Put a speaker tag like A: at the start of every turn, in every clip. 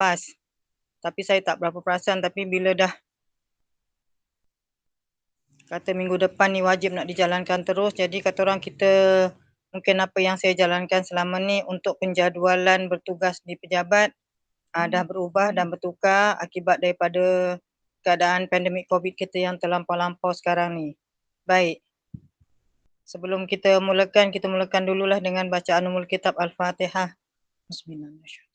A: lepas. Tapi saya tak berapa perasan, tapi bila dah kata minggu depan ni wajib nak dijalankan terus, jadi kata orang kita mungkin apa yang saya jalankan selama ni untuk penjadualan bertugas di pejabat dah berubah dan bertukar akibat daripada keadaan pandemik COVID kita yang terlampau-lampau sekarang ni. Baik. Sebelum kita mulakan dululah dengan bacaan umul kitab Al-Fatihah. Bismillahirrahmanirrahim.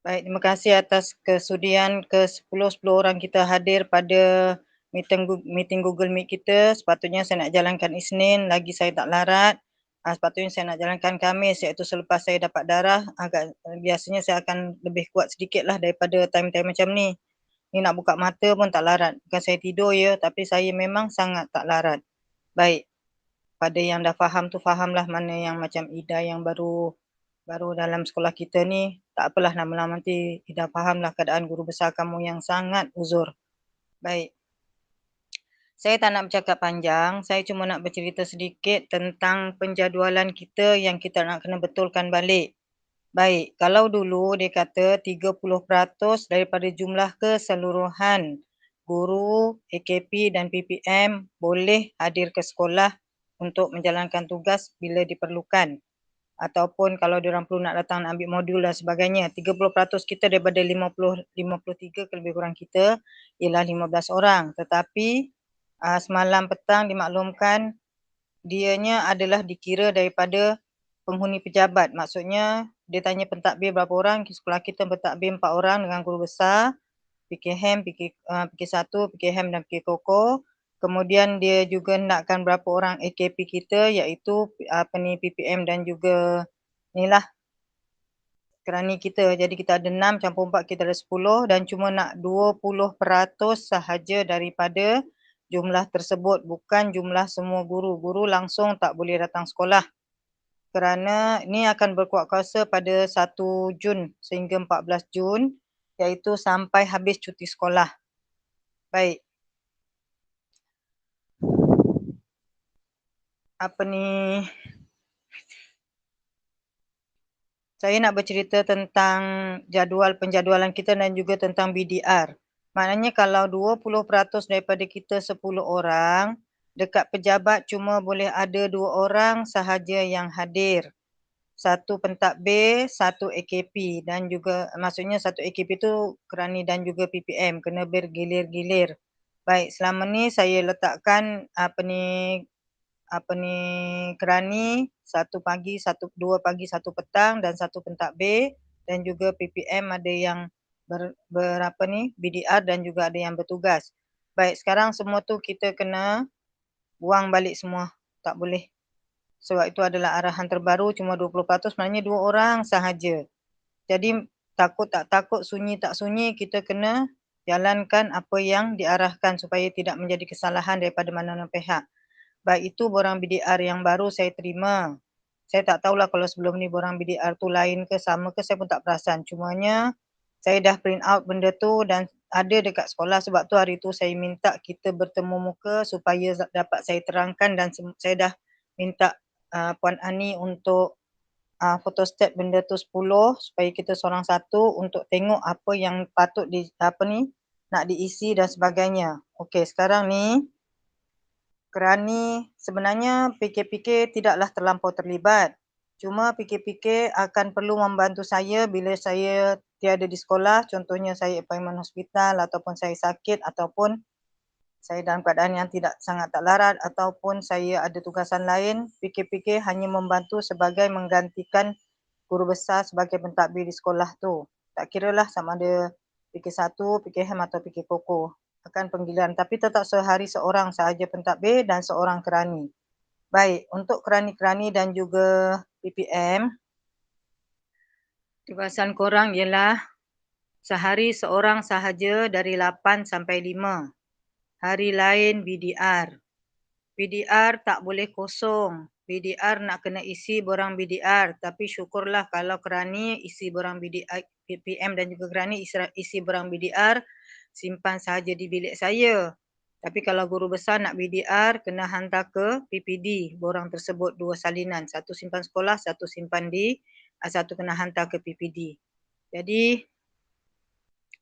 A: Baik, terima kasih atas kesudian ke-10 orang kita hadir pada meeting Google Meet kita. Sepatutnya saya nak jalankan Isnin, lagi saya tak larat. Sepatutnya saya nak jalankan Khamis, iaitu selepas saya dapat darah. Biasanya saya akan lebih kuat sedikit lah daripada time-time macam ni. Ni nak buka mata pun tak larat. Bukan saya tidur ya, tapi saya memang sangat tak larat. Baik, pada yang dah faham tu fahamlah, mana yang macam Ida yang baru dalam sekolah kita ni, tak apalah lama-lama nanti Ida fahamlah keadaan guru besar kamu yang sangat uzur. Baik. Saya tak nak bercakap panjang, saya cuma nak bercerita sedikit tentang penjadualan kita yang kita nak kena betulkan balik. Baik, kalau dulu dia kata 30% daripada jumlah keseluruhan guru, AKP dan PPM boleh hadir ke sekolah untuk menjalankan tugas bila diperlukan. Ataupun kalau diorang perlu nak datang nak ambil modul dan sebagainya. 30% kita daripada 53 ke lebih kurang kita ialah 15 orang. Tetapi semalam petang dimaklumkan dianya adalah dikira daripada penghuni pejabat. Maksudnya dia tanya pentadbir berapa orang, sekolah kita pentadbir 4 orang dengan guru besar, PKM, PK1, PKM dan PK Koko. Kemudian dia juga nakkan berapa orang AKP kita, iaitu PPM dan juga inilah kerani kita. Jadi kita ada 6 campur 4, kita ada 10 dan cuma nak 20% sahaja daripada jumlah tersebut, bukan jumlah semua guru. Guru langsung tak boleh datang sekolah kerana ini akan berkuat kuasa pada 1 Jun sehingga 14 Jun, iaitu sampai habis cuti sekolah. Baik. Saya nak bercerita tentang penjadualan kita dan juga tentang BDR. Maknanya kalau 20% daripada kita 10 orang, dekat pejabat cuma boleh ada 2 orang sahaja yang hadir. 1 pentadbir, 1 AKP dan juga maksudnya 1 AKP tu kerani dan juga PPM kena bergilir-gilir. Baik, selama ni saya letakkan kerani 1 pagi, 2 pagi, 1 petang dan 1 pentadbir dan juga PPM ada yang BDR dan juga ada yang bertugas. Baik, sekarang semua tu kita kena buang balik semua. Tak boleh. Sebab itu adalah arahan terbaru, cuma 20%, maknanya 2 orang sahaja. Jadi takut tak takut, sunyi tak sunyi, kita kena jalankan apa yang diarahkan supaya tidak menjadi kesalahan daripada mana-mana pihak. Baik, itu borang BDR yang baru saya terima. Saya tak tahulah kalau sebelum ni borang BDR tu lain ke sama ke, saya pun tak perasan. Cumanya saya dah print out benda tu dan ada dekat sekolah, sebab tu hari tu saya minta kita bertemu muka supaya dapat saya terangkan dan saya dah minta Puan Ani untuk photostat benda tu 10 supaya kita seorang satu untuk tengok apa yang patut nak diisi dan sebagainya. Okey, sekarang ni kerani sebenarnya PK-PK tidaklah terlampau terlibat. Cuma PK-PK akan perlu membantu saya bila saya tiada di sekolah. Contohnya saya appointment hospital ataupun saya sakit ataupun saya dalam keadaan yang tidak sangat tak larat ataupun saya ada tugasan lain. PK-PK hanya membantu sebagai menggantikan guru besar sebagai pentadbir di sekolah tu. Tak kiralah sama ada PK1, PKM atau PK Koko. Akan panggilan, tapi tetap sehari seorang sahaja pentadbir dan seorang kerani. Baik, untuk kerani-kerani dan juga PPM, tugasan korang ialah sehari seorang sahaja dari 8 sampai 5. Hari lain BDR. BDR tak boleh kosong. BDR nak kena isi borang BDR, tapi syukurlah kalau kerani isi borang BDR, PPM dan juga kerani isi borang BDR, simpan sahaja di bilik saya. Tapi kalau guru besar nak BDR kena hantar ke PPD borang tersebut, 2 salinan, satu simpan sekolah, satu simpan di, satu kena hantar ke PPD. Jadi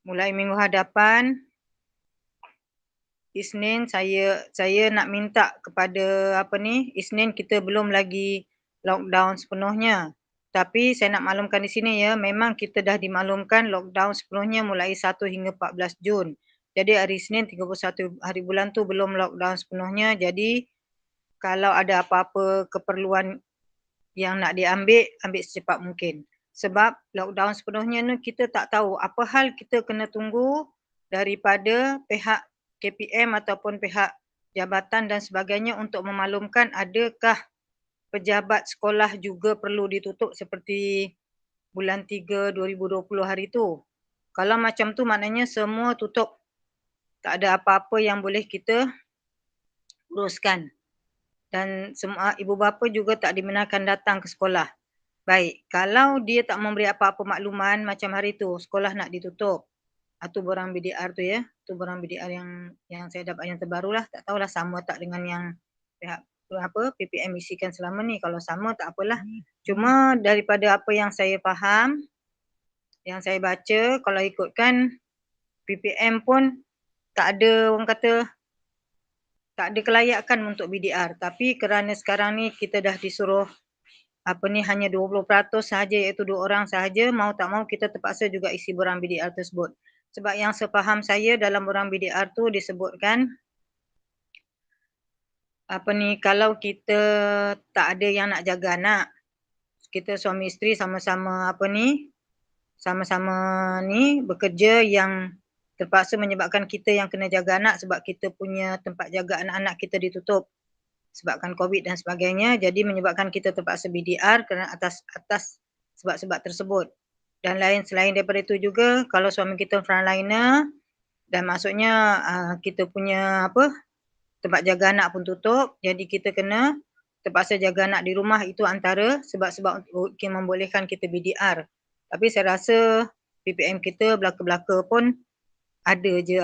A: mulai minggu hadapan Isnin saya nak minta kepada Isnin kita belum lagi lockdown sepenuhnya. Tapi saya nak maklumkan di sini ya, memang kita dah dimaklumkan lockdown sepenuhnya mulai 1 hingga 14 Jun. Jadi hari Isnin 31 hari bulan tu belum lockdown sepenuhnya. Jadi kalau ada apa-apa keperluan yang nak diambil, ambil secepat mungkin. Sebab lockdown sepenuhnya ni kita tak tahu apa hal kita kena tunggu daripada pihak KPM ataupun pihak jabatan dan sebagainya untuk memaklumkan adakah pejabat sekolah juga perlu ditutup seperti bulan 3 2020 hari tu. Kalau macam tu maknanya semua tutup. Tak ada apa-apa yang boleh kita uruskan. Dan semua ibu bapa juga tak dibenarkan datang ke sekolah. Baik, kalau dia tak memberi apa-apa makluman macam hari tu sekolah nak ditutup. Tu borang BDR tu ya. Tu borang BDR yang saya dapat yang terbarulah. Tak tahulah sama tak dengan yang pihak PPM isikan selama ni. Kalau sama tak apalah. Cuma daripada apa yang saya faham, yang saya baca, kalau ikutkan PPM pun tak ada orang kata tak ada kelayakan untuk BDR. Tapi kerana sekarang ni kita dah disuruh hanya 20% sahaja, iaitu 2 orang sahaja, mau tak mau kita terpaksa juga isi borang BDR tersebut. Sebab yang sepaham saya dalam borang BDR tu disebutkan kalau kita tak ada yang nak jaga anak, kita suami isteri sama-sama bekerja yang terpaksa menyebabkan kita yang kena jaga anak sebab kita punya tempat jaga anak-anak kita ditutup sebabkan COVID dan sebagainya, jadi menyebabkan kita terpaksa BDR kerana atas sebab-sebab tersebut. Dan selain daripada itu juga, kalau suami kita frontliner dan maksudnya kita punya tempat jaga anak pun tutup, jadi kita kena terpaksa jaga anak di rumah, itu antara sebab-sebab untuk membolehkan kita BDR. Tapi saya rasa PPM kita belaka-belaka pun ada je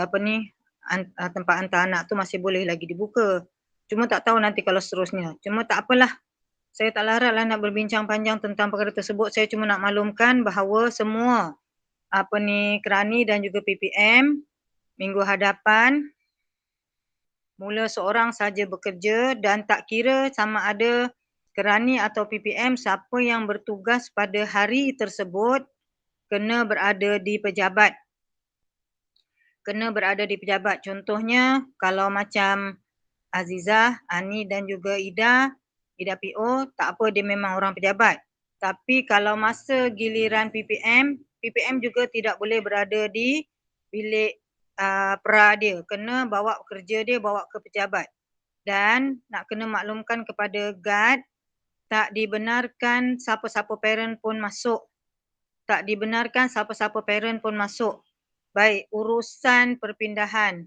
A: tempat hantar anak tu masih boleh lagi dibuka. Cuma tak tahu nanti kalau seterusnya. Cuma tak apalah. Saya tak laratlah nak berbincang panjang tentang perkara tersebut. Saya cuma nak maklumkan bahawa semua kerani dan juga PPM minggu hadapan mula seorang saja bekerja dan tak kira sama ada kerani atau PPM, siapa yang bertugas pada hari tersebut kena berada di pejabat. Kena berada di pejabat. Contohnya kalau macam Azizah, Ani dan juga Ida PO, tak apa dia memang orang pejabat. Tapi kalau masa giliran PPM juga tidak boleh berada di bilik pra dia. Kena bawa kerja dia bawa ke pejabat. Dan nak kena maklumkan kepada guard, tak dibenarkan siapa-siapa parent pun masuk. Tak dibenarkan siapa-siapa parent pun masuk. Baik, urusan perpindahan.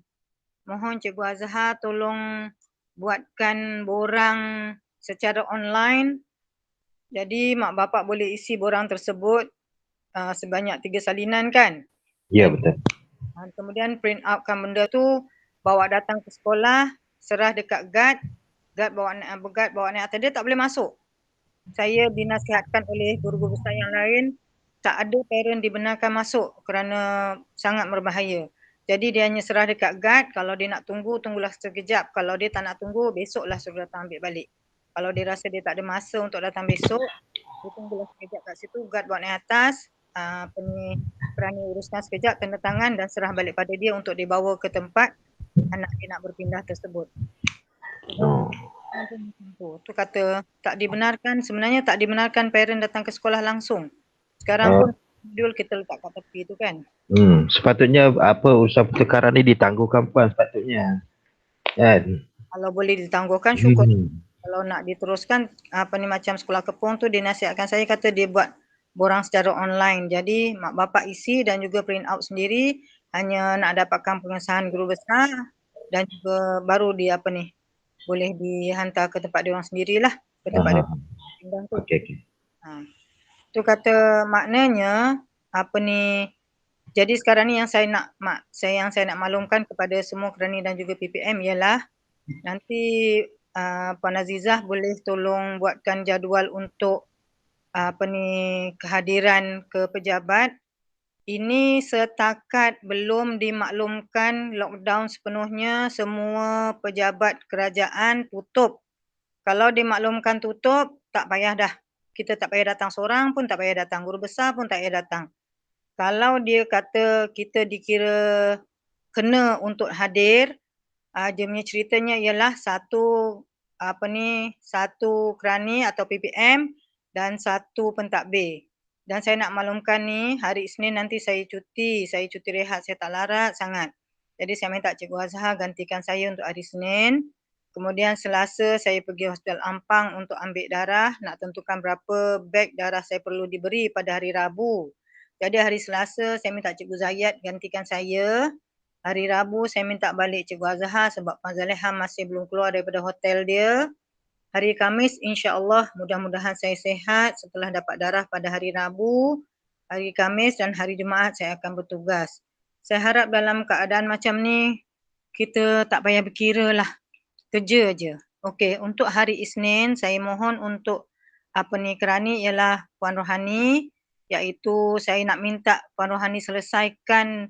A: Mohon Cikgu Azhar tolong buatkan borang secara online. Jadi mak bapak boleh isi borang tersebut sebanyak 3 salinan kan?
B: Ya, betul.
A: Kemudian print outkan benda tu, bawa datang ke sekolah, serah dekat guard bawa naik atas, dia tak boleh masuk. Saya dinasihatkan oleh guru-guru besar yang lain, tak ada parent dibenarkan masuk kerana sangat berbahaya. Jadi dia hanya serah dekat guard, kalau dia nak tunggu, tunggulah sekejap. Kalau dia tak nak tunggu, besoklah suruh datang ambil balik. Kalau dia rasa dia tak ada masa untuk datang besok, dia tunggulah sekejap kat situ, guard bawa naik atas, kerana uruskan sekejap, tanda tangan dan serah balik pada dia untuk dibawa ke tempat anak dia nak berpindah tersebut. Tu kata tak dibenarkan, sebenarnya tak dibenarkan parent datang ke sekolah langsung. Sekarang pun modul kita letak kat tepi tu kan.
B: Sepatutnya usaha pertukaran ni ditangguhkan puan sepatutnya. Kan?
A: Kalau boleh ditangguhkan syukur. Kalau nak diteruskan macam sekolah kepung tu, dia nasihatkan saya, kata dia buat borang secara online. Jadi mak bapak isi dan juga print out sendiri, hanya nak dapatkan pengesahan guru besar dan juga baru dia boleh dihantar ke tempat dia orang sendirilah, ke tempat dia pindah tu.
B: Okey.
A: Tu kata maknanya Jadi sekarang ni yang saya nak maklumkan kepada semua kerani dan juga PPM ialah nanti Puan Azizah boleh tolong buatkan jadual untuk kehadiran ke pejabat. Ini setakat belum dimaklumkan lockdown sepenuhnya, semua pejabat kerajaan tutup. Kalau dimaklumkan tutup, tak payah dah. Kita tak payah datang seorang pun, tak payah datang. Guru besar pun tak payah datang. Kalau dia kata kita dikira kena untuk hadir, dia punya ceritanya ialah satu kerani atau PPM dan satu pentadbir. Dan saya nak maklumkan ni, hari Isnin nanti saya cuti rehat, saya tak larat sangat. Jadi saya minta Cikgu Azhar gantikan saya untuk hari Isnin. Kemudian Selasa saya pergi Hospital Ampang untuk ambil darah, nak tentukan berapa beg darah saya perlu diberi pada hari Rabu. Jadi hari Selasa saya minta Cikgu Zayat gantikan saya. Hari Rabu saya minta balik Cikgu Azhar sebab Puan Zaleha masih belum keluar daripada hotel dia. Hari Khamis insya-Allah mudah-mudahan saya sihat setelah dapat darah pada hari Rabu. Hari Khamis dan hari Jumaat saya akan bertugas. Saya harap dalam keadaan macam ni kita tak payah berkira lah. Kerja je. Okey, untuk hari Isnin saya mohon untuk kerani ialah Puan Rohani, iaitu saya nak minta Puan Rohani selesaikan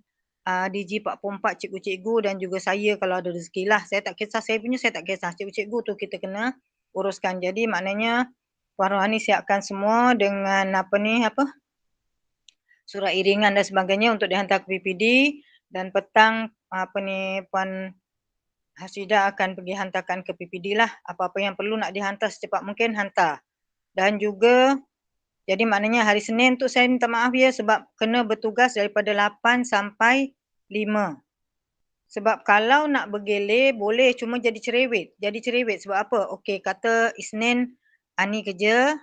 A: DG 44 cikgu-cikgu dan juga saya kalau ada rezeki lah. Saya tak kisah, saya punya saya tak kisah. Cikgu-cikgu tu kita kena uruskan. Jadi maknanya Puan Rohani siapkan semua dengan surat iringan dan sebagainya untuk dihantar ke PPD dan petang Puan Hasidah akan pergi hantarkan ke PPD lah. Apa-apa yang perlu nak dihantar secepat mungkin hantar. Dan juga jadi maknanya hari Senin tu saya minta maaf ya sebab kena bertugas daripada 8 sampai 5. Sebab kalau nak bergelir boleh cuma jadi cerewet. Jadi cerewet sebab apa? Okey, kata Isnin Ani kerja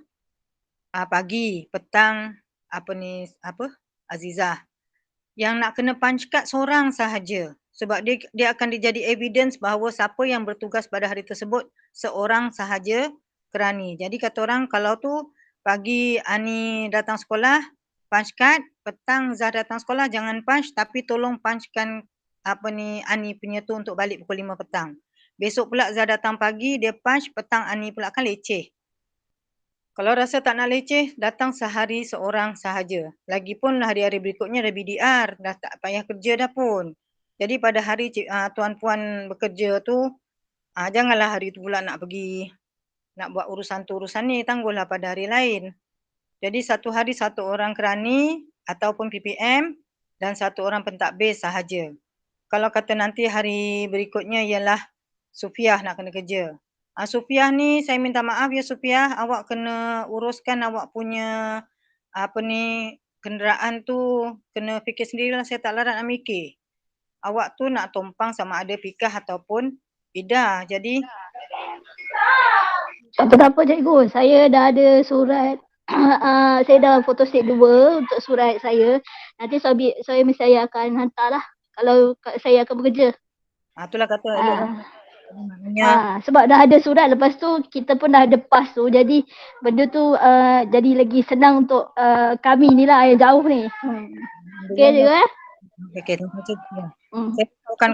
A: pagi, petang Azizah. Yang nak kena punch card seorang sahaja. Sebab dia akan dijadi evidence bahawa siapa yang bertugas pada hari tersebut seorang sahaja kerani. Jadi kata orang kalau tu pagi Ani datang sekolah, punch card, petang Zah datang sekolah jangan punch tapi tolong punchkan Ani punya tu untuk balik pukul 5 petang. Besok pula Zah datang pagi, dia punch, petang Ani pula kan leceh. Kalau rasa tak nak leceh, datang sehari seorang sahaja. Lagipun hari-hari berikutnya ada BDR, dah tak payah kerja dah pun. Jadi pada hari tuan-puan bekerja tu, janganlah hari tu pula nak pergi, nak buat urusan tu urusan ni, tangguhlah pada hari lain. Jadi satu hari satu orang kerani ataupun PPM dan satu orang pentadbir sahaja. Kalau kata nanti hari berikutnya ialah Sufiah nak kena kerja. Sufiah ni saya minta maaf ya Sufiah, awak kena uruskan awak punya kenderaan tu kena fikir sendirilah, saya tak larat nak mikir. Awak tu nak tumpang sama ada Pikah ataupun Ida. Jadi
C: tak apa-apa cikgu, saya dah ada surat. Saya dah photostat 2 untuk surat saya. Nanti saya akan hantar lah kalau saya akan bekerja.
A: Itulah kata elok.
C: Sebab dah ada surat, lepas tu kita pun dah ada PAS tu, jadi benda tu jadi lagi senang untuk kami ni lah yang jauh ni. Okey je kan?
A: Okey, terima kasih. Saya tahukan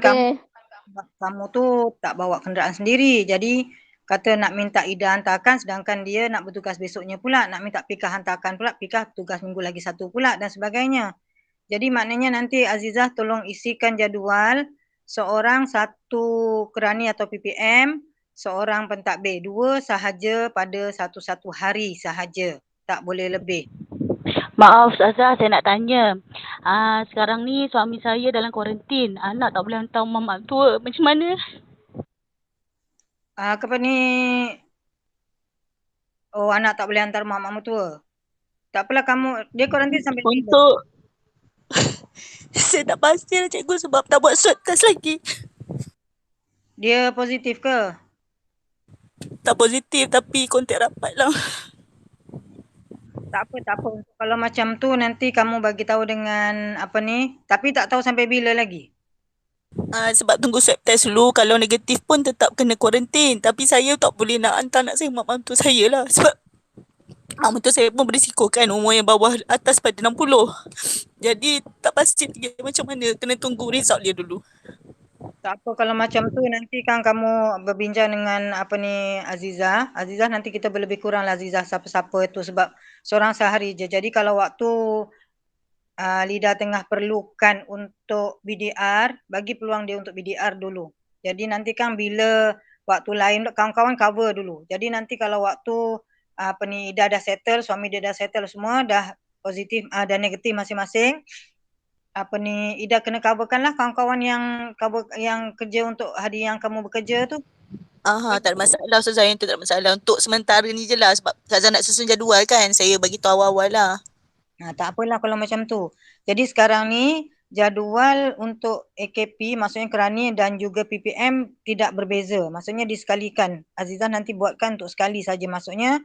A: kamu tu tak bawa kenderaan sendiri, jadi kata nak minta Ida hantarkan sedangkan dia nak bertugas besoknya pula, nak minta Pikah hantarkan pula, Pikah tugas minggu lagi satu pula dan sebagainya. Jadi maknanya nanti Azizah tolong isikan jadual seorang satu kerani atau PPM, seorang pentadbir, 2 sahaja pada satu-satu hari sahaja, tak boleh lebih.
D: Maaf Ustazah, saya nak tanya. Sekarang ni suami saya dalam kuarantin. Anak tak boleh hantar mak tua. Macam mana?
A: Anak tak boleh hantar mak tua. Tak apalah kamu, dia kuarantin sampai
D: untuk saya tak pasti lah cikgu sebab tak buat swab test lagi.
A: Dia positif ke?
D: Tak positif tapi kontak rapat lah.
A: Tak apa. Kalau macam tu nanti kamu bagi tahu dengan tapi tak tahu sampai bila lagi.
D: Sebab tunggu swab test dulu. Kalau negatif pun tetap kena kuarantin. Tapi saya tak boleh nak hantar anak saya mak mentua saya lah. Sebab Betul, saya pun berisiko kan umur yang bawah atas pada 60. Jadi tak pasti lagi macam mana, kena tunggu result dia dulu.
A: Tak apa kalau macam tu nanti kan kamu berbincang dengan Azizah. Azizah nanti kita lebih kurang lah Azizah siapa-siapa itu sebab seorang sehari je. Jadi kalau waktu Lida tengah perlukan untuk BDR, bagi peluang dia untuk BDR dulu. Jadi nanti kan bila waktu lain kawan-kawan cover dulu. Jadi nanti kalau waktu Ida dah settle, suami dia dah settle semua, dah positif dan negatif masing-masing. Ida kena coverkan lah kawan-kawan yang cover yang kerja untuk hari yang kamu bekerja tu.
D: Tak ada masalah Ustazah, yang tu tak ada masalah. Untuk sementara ni je lah sebab Ustazah nak susun jadual kan. Saya bagi tahu awal-awal lah.
A: Tak apalah kalau macam tu. Jadi sekarang ni jadual untuk AKP maksudnya kerani dan juga PPM tidak berbeza. Maksudnya disekalikan. Azizah nanti buatkan untuk sekali saja. Maksudnya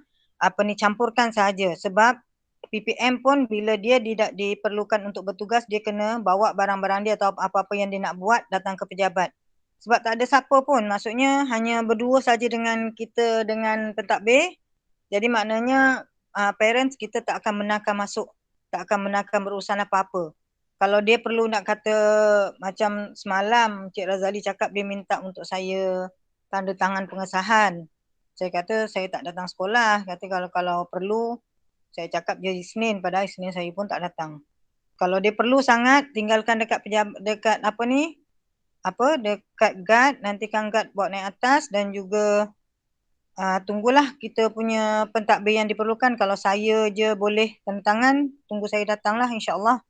A: campurkan saja sebab PPM pun bila dia tidak diperlukan untuk bertugas dia kena bawa barang-barang dia atau apa-apa yang dia nak buat datang ke pejabat. Sebab tak ada siapa pun. Maksudnya hanya berdua saja dengan kita dengan pentadbir. Jadi maknanya parents kita tak akan benarkan masuk, tak akan benarkan berurusan apa-apa. Kalau dia perlu nak kata macam semalam Cik Razali cakap dia minta untuk saya tanda tangan pengesahan. Saya kata saya tak datang sekolah. Kata kalau perlu saya cakap dia Isnin, padahal Isnin saya pun tak datang. Kalau dia perlu sangat tinggalkan dekat dekat dekat guard, nantikan guard bawa naik atas dan juga tunggulah kita punya pentadbir yang diperlukan. Kalau saya je boleh tanda tangan, tunggu saya datanglah insya-Allah.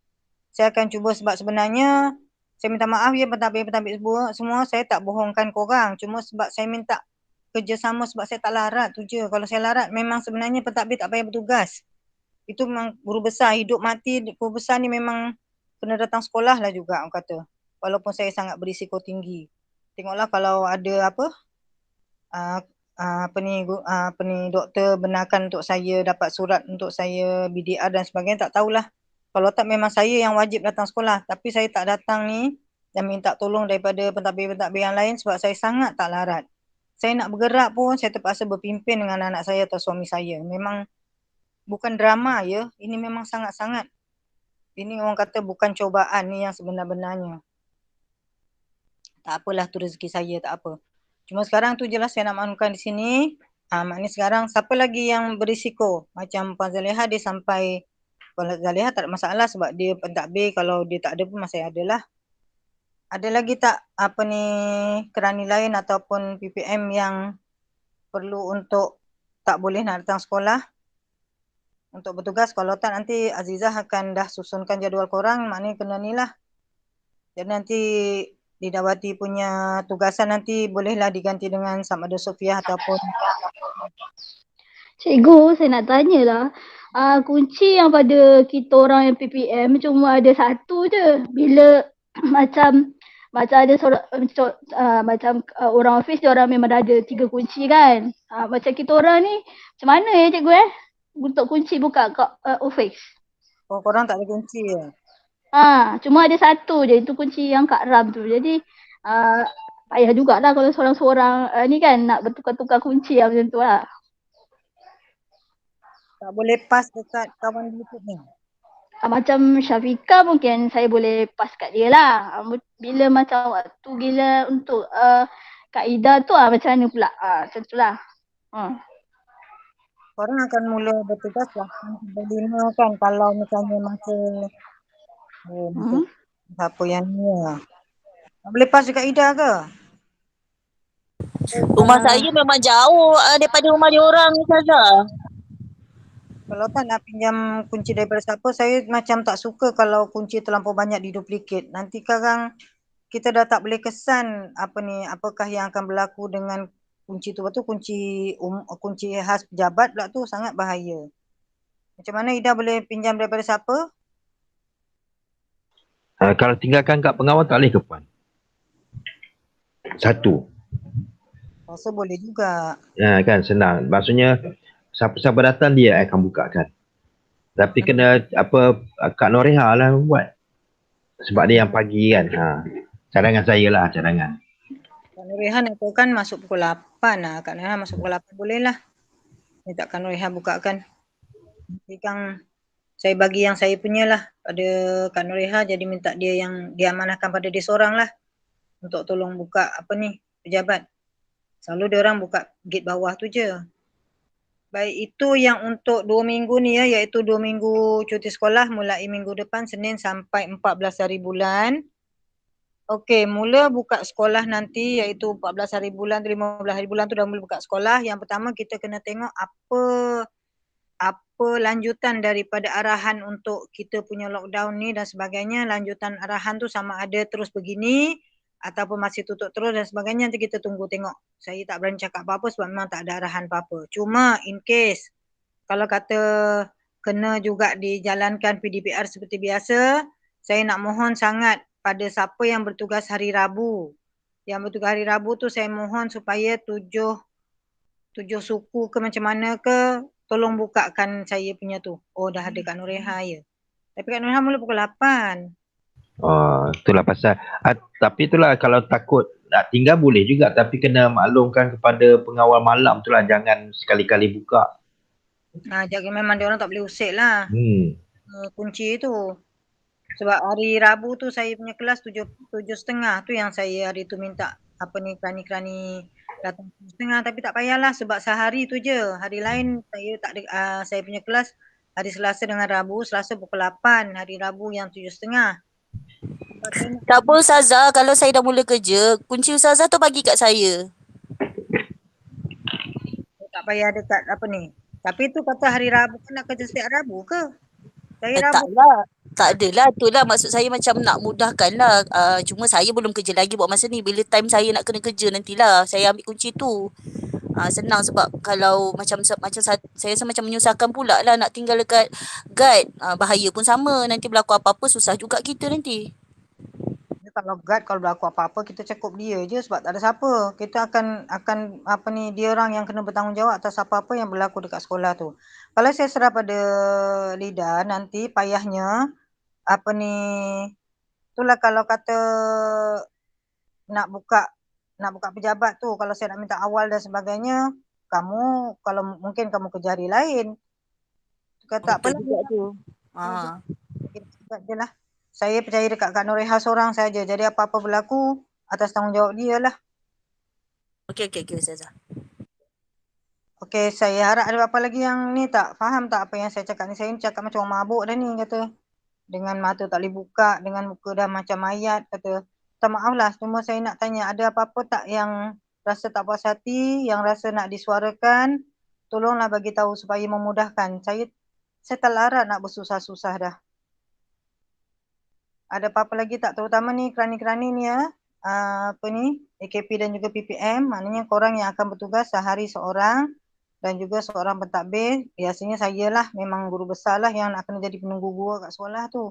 A: Saya akan cuba sebab sebenarnya saya minta maaf ya pentadbir-pentadbir semua saya tak bohongkan korang. Cuma sebab saya minta kerjasama sebab saya tak larat tu je. Kalau saya larat memang sebenarnya pentadbir tak payah bertugas. Itu memang guru besar, hidup mati guru besar ni memang kena datang sekolah lah juga orang kata. Walaupun saya sangat berisiko tinggi. Tengoklah kalau ada doktor benarkan untuk saya dapat surat untuk saya BDR dan sebagainya, tak tahulah. Kalau tak memang saya yang wajib datang sekolah. Tapi saya tak datang ni dan minta tolong daripada pentadbir-pentadbir yang lain sebab saya sangat tak larat. Saya nak bergerak pun saya terpaksa berpimpin dengan anak saya atau suami saya. Memang bukan drama ya. Ini memang sangat-sangat. Ini orang kata bukan cobaan ni yang sebenar-benarnya. Tak apalah tu rezeki saya, tak apa. Cuma sekarang tu je lah saya nak maklumkan di sini. Maknanya sekarang siapa lagi yang berisiko? Macam Puan Zaliha dia sampai, Puan Zaliha tak ada masalah sebab dia pentadbir, kalau dia tak ada pun masih ada lah. Ada lagi tak kerani lain ataupun PPM yang perlu untuk tak boleh nak datang sekolah untuk bertugas? Kalau tak nanti Azizah akan dah susunkan jadual korang, maknanya kena ni lah. Jadi nanti Didawati punya tugasan nanti bolehlah diganti dengan sama ada Sofiah ataupun
C: Cikgu, saya nak tanyalah. Kunci yang pada kita orang yang PPM cuma ada satu je. Bila macam ada seorang orang office dia orang memang dah ada 3 kunci kan. Macam kita orang ni macam mana ya cikgu untuk kunci buka office?
A: Oh, korang tak ada kunci ya?
C: Cuma ada satu je, itu kunci yang Kak Ram tu. Jadi payah jugalah kalau seorang-seorang ni kan nak bertukar-tukar kunci macam tu lah.
A: Tak boleh pas dekat kawan Bluetooth ni?
C: Macam Syafiqah mungkin saya boleh pas kat dia lah. Bila macam waktu bila untuk Kak Ida tu macam mana pula? Macam tu lah.
A: Korang akan mula bertugas lah. Berlima kan kalau misalnya masa siapa yang ni lah. Tak boleh pas dekat Ida ke?
D: Rumah saya memang jauh daripada rumah dia orang, Ustazah.
A: Kalau tak nak pinjam kunci daripada siapa, saya macam tak suka kalau kunci terlampau banyak diduplikat. Nanti sekarang kita dah tak boleh kesan apakah yang akan berlaku dengan kunci tu. Betul kunci khas pejabat pula tu sangat bahaya. Macam mana Ida boleh pinjam daripada siapa?
B: Kalau tinggalkan kat pengawal tak boleh ke Puan? Satu.
A: Rasa boleh juga.
B: Kan senang. Maksudnya siapa-siapa datang dia akan bukakan. Tapi kena Kak Noreha lah buat. Sebab dia yang pagi kan. Cadangan saya lah, cadangan.
A: Kak Noreha nak tahu kan masuk pukul 8 lah. Kak Noreha masuk pukul 8 boleh lah. Minta Kak Noreha bukakan. Kang, saya bagi yang saya punya lah pada Kak Noreha, jadi minta dia yang diamanahkan pada dia seorang lah untuk tolong buka apa ni pejabat. Selalu dia orang buka gate bawah tu je. Baik, itu yang untuk 2 minggu ni ya, iaitu 2 minggu cuti sekolah mulai minggu depan Senin sampai 14 hari bulan. Okey, mula buka sekolah nanti iaitu 14 hari bulan, 15 hari bulan tu dah mula buka sekolah. Yang pertama kita kena tengok apa lanjutan daripada arahan untuk kita punya lockdown ni dan sebagainya. Lanjutan arahan tu sama ada terus begini ataupun masih tutup terus dan sebagainya, nanti kita tunggu tengok. Saya tak berani cakap apa-apa sebab memang tak ada arahan apa-apa. Cuma in case kalau kata kena juga dijalankan PDPR seperti biasa, saya nak mohon sangat pada siapa yang bertugas hari Rabu. Yang bertugas hari Rabu tu saya mohon supaya tujuh suku ke macam mana ke, tolong bukakan saya punya tu. Oh, dah ada Kak Noreha ya. Tapi Kak Noreha mula pukul 8.
B: Oh, itulah pasal. Tapi itulah kalau takut nak tinggal boleh juga, tapi kena maklumkan kepada pengawal malam tu lah, jangan sekali-kali buka.
A: Jadi memang dia orang tak boleh usik lah.
B: Hmm.
A: Kunci tu. Sebab hari Rabu tu saya punya kelas 7.30 tu yang saya hari tu minta apa ni kerani-kerani datang 7.30, tapi tak payahlah sebab sehari tu je. Hari lain saya tak ada saya punya kelas hari Selasa dengan Rabu. Selasa pukul 8, hari Rabu yang 7.30.
D: Tak apa Ustazah, kalau saya dah mula kerja, kunci Ustazah tu bagi kat saya.
A: Tak payah dekat apa ni. Tapi tu kata hari Rabu kan nak kerja setiap Rabu ke? Saya Rabu.
D: Taklah. Tak adalah. Itulah maksud saya macam nak mudahkan lah. Cuma saya belum kerja lagi buat masa ni. Bila time saya nak kena kerja nantilah saya ambil kunci tu. Senang sebab kalau macam saya rasa macam menyusahkan pula lah nak tinggal dekat guide. Bahaya pun sama. Nanti berlaku apa-apa susah juga kita nanti.
A: Kalau guard, kalau berlaku apa-apa kita cukup dia je sebab tak ada siapa. Kita akan apa ni, dia orang yang kena bertanggungjawab atas apa-apa yang berlaku dekat sekolah tu. Kalau saya serah pada Lida, nanti payahnya apa ni, itulah kalau kata nak buka pejabat tu, kalau saya nak minta awal dan sebagainya, kamu kalau mungkin kamu kerja hari lain. Kata
D: Betul juga tu.
A: Je lah. Saya percaya dekat Kak Noreha seorang saja. Jadi apa-apa berlaku atas tanggungjawab dia lah.
D: Okey Ustazah.
A: Okey, saya harap ada apa lagi yang ni tak faham tak apa yang saya cakap ni. Saya ni cakap macam orang mabuk dah ni kata. Dengan mata tak boleh buka, dengan muka dah macam mayat kata. Minta maaf lah, cuma saya nak tanya ada apa-apa tak yang rasa tak puas hati, yang rasa nak disuarakan, tolonglah bagi tahu supaya memudahkan. Saya tak larat nak bersusah-susah dah. Ada apa-apa lagi tak, terutama ni kerani-kerani ni ya, apa ni, AKP dan juga PPM, maknanya korang yang akan bertugas sehari seorang dan juga seorang pentadbir. Biasanya saya lah, memang guru besar lah yang nak kena jadi penunggu guru kat sekolah tu.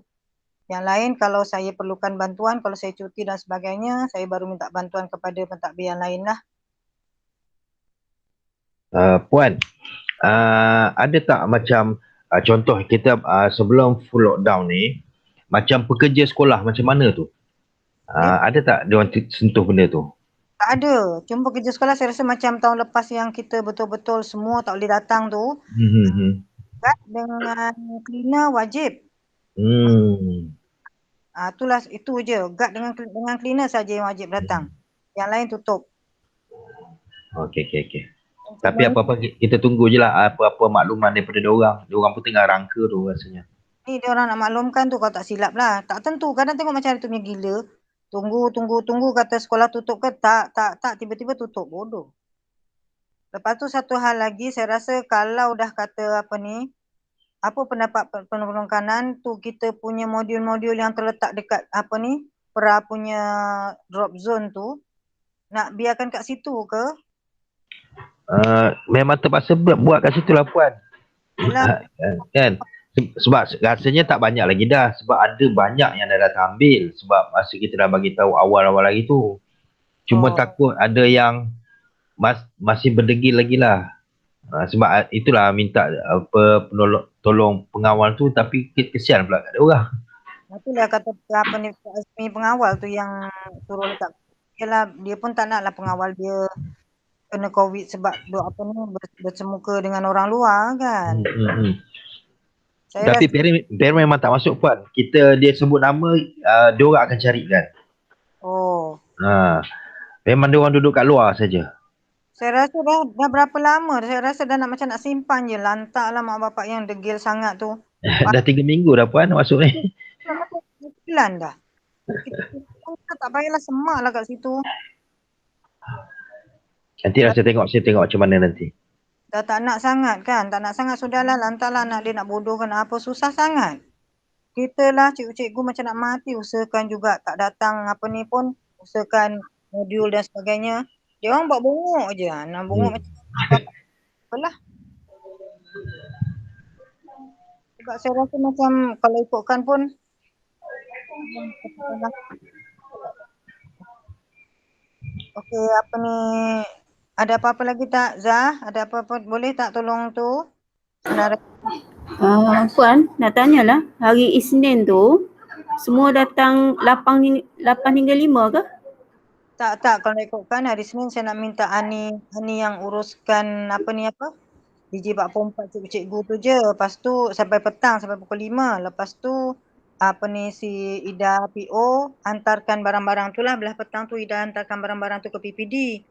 A: Yang lain kalau saya perlukan bantuan, kalau saya cuti dan sebagainya, saya baru minta bantuan kepada pentadbir yang lain lah.
B: Puan, ada tak macam contoh kita sebelum full lockdown ni, macam pekerja sekolah macam mana tu? Ada tak dia orang sentuh benda tu?
A: Tak ada. Cuma pekerja sekolah saya rasa macam tahun lepas yang kita betul-betul semua tak boleh datang tu. Guard dengan cleaner wajib. Itulah, itu je. Guard dengan cleaner saja yang wajib datang. Yang lain tutup.
B: Okey. Tapi apa-apa kita tunggu je lah apa-apa makluman daripada diorang. Diorang pun tengah rangka tu rasanya.
A: Ni dia orang nak maklumkan tu kalau tak silap lah. Tak tentu. Kadang tengok macam hari tu punya gila. Tunggu kata sekolah tutup ke? Tak. Tiba-tiba tutup. Bodoh. Lepas tu satu hal lagi, saya rasa kalau dah kata apa ni, apa pendapat penekanan tu, kita punya modul-modul yang terletak dekat apa ni, pra punya drop zone tu, nak biarkan kat situ ke?
B: Memang terpaksa buat kat situ lah Puan. Kan? Sebab rasanya tak banyak lagi dah. Sebab ada banyak yang dah datang ambil. Sebab masa kita dah bagi tahu awal-awal lagi tu. Cuma takut ada yang masih berdegil lagi lah. Sebab itulah minta tolong pengawal tu, tapi kesian pula kat dia orang.
A: Itulah kata apa ni, pengawal tu yang suruh letak. Yalah, dia pun tak nak lah pengawal dia kena COVID sebab apa ni, bersemuka dengan orang luar kan. Saya
B: Tapi
A: rasa,
B: parent memang tak masuk Puan. Dia sebut nama, dia orang akan carikan.
A: oh,
B: Memang dia orang duduk kat luar saja.
A: saya rasa dah berapa lama, saya rasa dah nak macam nak simpan je. Lantak lah mak bapak yang degil sangat tu.
B: Dah 3 minggu dah Puan masuk ni.
A: Bulan dah. Kita tak payahlah semak lah kat situ.
B: Nanti lah saya tengok macam mana nanti.
A: Dah tak nak sangat kan. Tak nak sangat sudahlah. Lantaklah nak dia nak bodohkan apa. Susah sangat. Kita lah cikgu-cikgu macam nak mati. Usahakan juga tak datang apa ni pun. Usahakan modul dan sebagainya. Dia orang buat bongok je. Nak bongok macam apalah. Sebab saya rasa macam kalau ikutkan pun okey, apa ni, ada apa-apa lagi tak Zah? Ada apa-apa boleh tak tolong tu? Senarai.
E: Puan, nak tanyalah, hari Isnin tu semua datang 8 hingga 5 ke?
A: Tak, kalau ikutkan hari Senin saya nak minta Ani yang uruskan apa DJ 44 cikgu-cikgu tu je. Lepas tu sampai petang, sampai pukul 5. Lepas tu si Ida PO hantarkan barang-barang tu lah. Belah petang tu Ida hantarkan barang-barang tu ke PPD.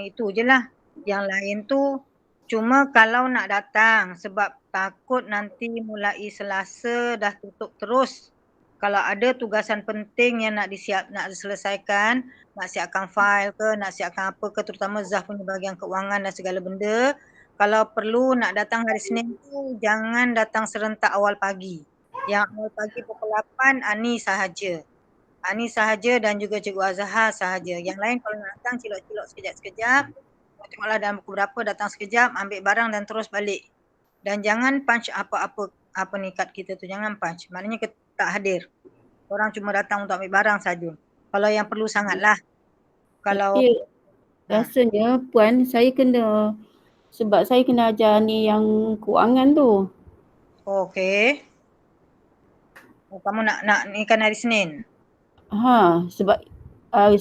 A: Itu je lah. Yang lain tu cuma kalau nak datang sebab takut nanti mulai Selasa dah tutup terus. Kalau ada tugasan penting yang nak diselesaikan, nak siapkan fail ke, nak siapkan apa ke, terutama Zah punya bahagian keuangan dan segala benda, kalau perlu nak datang hari Senin tu, jangan datang serentak awal pagi. Yang awal pagi pukul 8, Ani sahaja. Ani sahaja dan juga Cikgu Azhar sahaja. Yang lain kalau nak datang cilok-cilok sekejap-sekejap, tengoklah dalam pukul berapa, datang sekejap, ambil barang dan terus balik. Dan jangan punch apa-apa kad kita tu, jangan punch. Maknanya kita tak hadir. Orang cuma datang untuk ambil barang saja. Kalau yang perlu sangatlah. Kalau
E: rasanya Puan, sebab saya kena ajar ni yang keuangan tu.
A: okey. Kamu nak ni kan hari Senin?
E: Sebab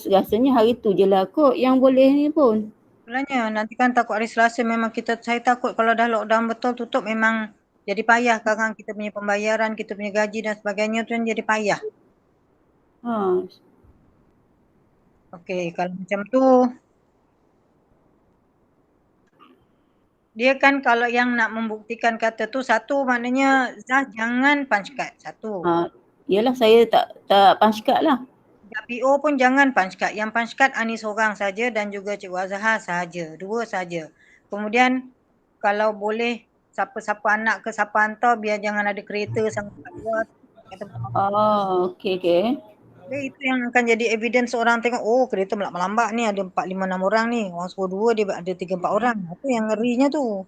E: rasanya hari tu je lah kot yang boleh ni pun.
A: Sebenarnya nanti kan takut hari Selasa memang saya takut kalau dah lockdown betul tutup memang jadi payah sekarang kita punya pembayaran, kita punya gaji dan sebagainya tu kan jadi payah. Okey, kalau macam tu dia kan kalau yang nak membuktikan kata tu satu maknanya Zah jangan punch card satu.
E: Yalah saya tak punch card lah.
A: PO pun jangan punch card. Yang punch card Ani seorang saja dan juga Cikgu Azhar sahaja. 2 saja. Kemudian kalau boleh siapa-siapa anak ke siapa hantar biar jangan ada kereta sangat kat luar.
E: Okey.
A: Itu yang akan jadi evidence orang tengok, oh kereta melambat-lambat ni ada 4, 5, 6 orang ni. Orang suruh 2 dia ada 3, 4 orang. Itu yang ngerinya tu.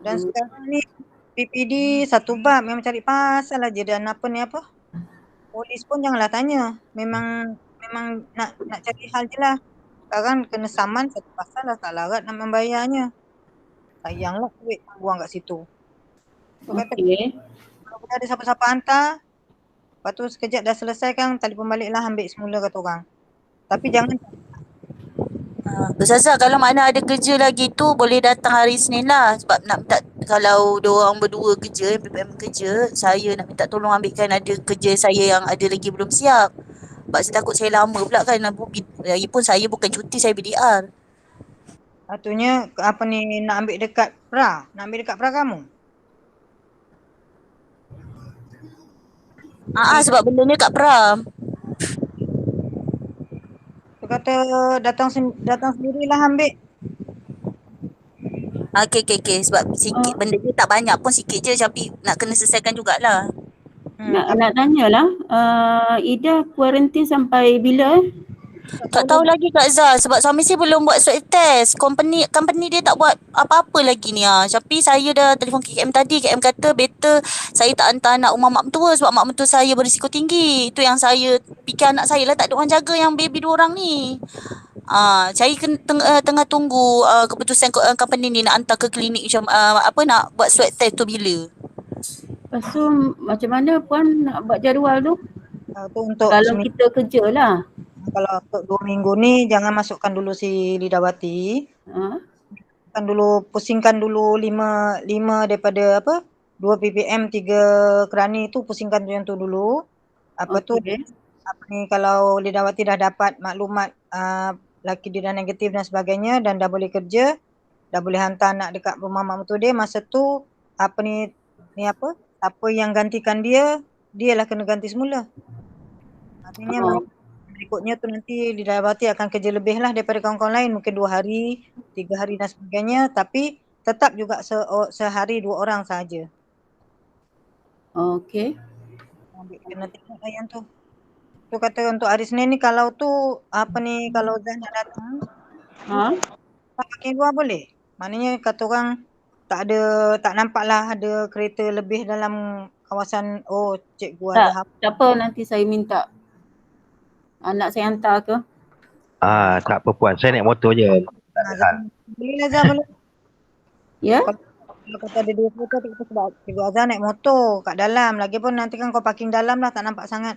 A: Dan sekarang ni PPD satu bab memang cari pasal aja dan polis pun janganlah tanya. Memang nak cari hal je lah. Sekarang kena saman satu pasal dah tak larat nak membayarnya. Sayanglah duit buang kat situ.
E: Okey.
A: Kalau ada siapa-siapa hantar, lepas tu sekejap dah selesai kan, telefon balik lah ambil semula kata orang. Tapi jangan.
D: Ustazah, kalau mana ada kerja lagi tu boleh datang hari Senin lah. Sebab nak minta, kalau diorang berdua kerja, PPM kerja, saya nak minta tolong ambilkan ada kerja saya yang ada lagi belum siap. Sebab saya takut saya lama pula kan. Lagipun saya bukan cuti, saya BDR.
A: Artinya nak ambil dekat pra? Nak ambil dekat pra kamu?
D: Sebab benda ni kat pra.
A: Dia kata datang sendirilah ambil.
D: Okey. Sebab sikit benda ni tak banyak pun, sikit je tapi nak kena selesaikan jugalah.
E: Nak tanyalah, Ida kuarantin sampai bila?
D: Tak tahu lagi Kak Zah sebab suami saya belum buat swab test. Company dia tak buat apa-apa lagi ni. Tapi saya dah telefon KM tadi, KM kata better saya tak hantar anak rumah mak mentua sebab mak mentua saya berisiko tinggi. Itu yang saya fikir anak saya lah, tak ada orang jaga yang baby 2 orang ni. Saya tengah tunggu keputusan company ni nak hantar ke klinik macam nak buat swab test tu bila.
E: Lepas tu macam mana Puan nak buat jadual tu?
A: Untuk
E: kalau kita kerja lah.
A: Kalau untuk 2 minggu ni jangan masukkan dulu si Lidawati. Pusingkan dulu 5 daripada 2 ppm 3 kerani tu pusingkan yang tu dulu. Apa tu
E: Okey.
A: apa ni, kalau Lidawati dah dapat maklumat laki dia dah negatif dan sebagainya dan dah boleh kerja, dah boleh hantar anak dekat rumah mak mertua dia, masa tu apa ni siapa yang gantikan dia, dialah kena ganti semula. Artinya berikutnya tu nanti Lidawati akan kerja lebih lah daripada kawan-kawan lain, mungkin 2 hari, 3 hari dan sebagainya, tapi tetap juga sehari 2 orang sahaja.
E: Okey.
A: Kena tengok lah yang tu. Tu kata untuk hari Senin ni kalau tu kalau Zah nak datang, parking luar boleh? Maknanya kata orang tak nampak lah ada kereta lebih dalam kawasan Cikgu Azhar.
E: Tak apa, nanti saya minta anak saya hantar ke.
B: Tak apa puan, saya naik motor je. Tak ada hal.
A: Boleh lah Zah, boleh.
E: Ya?
A: Kalau kata ada 2 kereta tu kita sebab Cikgu Azhar naik motor kat dalam. Lagipun nanti kan kau parking dalam lah, tak nampak sangat.